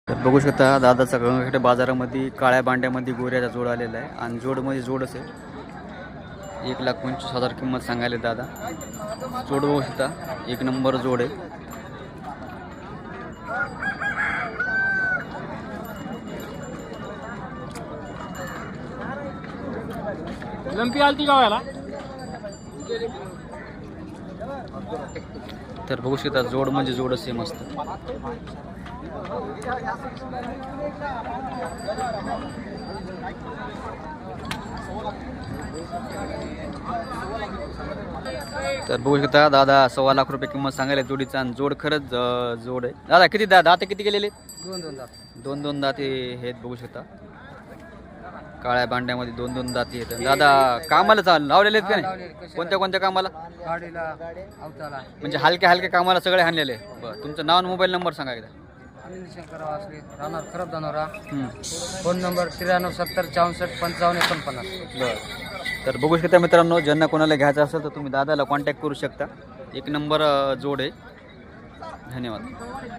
तर बघू शकता दादाचा गंगाखेड बाजारामध्ये काळ्या बांड्यामध्ये गोऱ्याचा जोड आलेला आहे आणि जोडमध्ये जोड असेल 1,25,000 किंमत सांगायला दादा. जोड बघू शकता एक नंबर जोड आहे. लंपी आलती गावाला. तर बघू शकता जोड म्हणजे जोड असे मस्त. तर बघू शकता दादा 1.25 लाख रुपये किंमत सांगायला जोडीचा आणि जोड खरंच जोड आहे. दादा किती दात किती गेलेले? दोन दाते आहेत बघू शकता. काळ्या बांड्यामध्ये दोन दाती आहेत. दादा कामाला लावलेले आहेत का नाही? कोणत्या कामाला? म्हणजे हलक्या कामाला सगळे आणलेले. बरं, तुमचं नाव आणि मोबाईल नंबर सांगा एकदा. शंकर वासले राहणार खरब दानोरा. Phone number 93 70 64 55 49. बरं, तर बघू शकता मित्रांनो, ज्यांना कोणाला घ्यायचं असेल तर तुम्ही दादाला कॉन्टॅक्ट करू शकता. एक नंबर जोड आहे. धन्यवाद.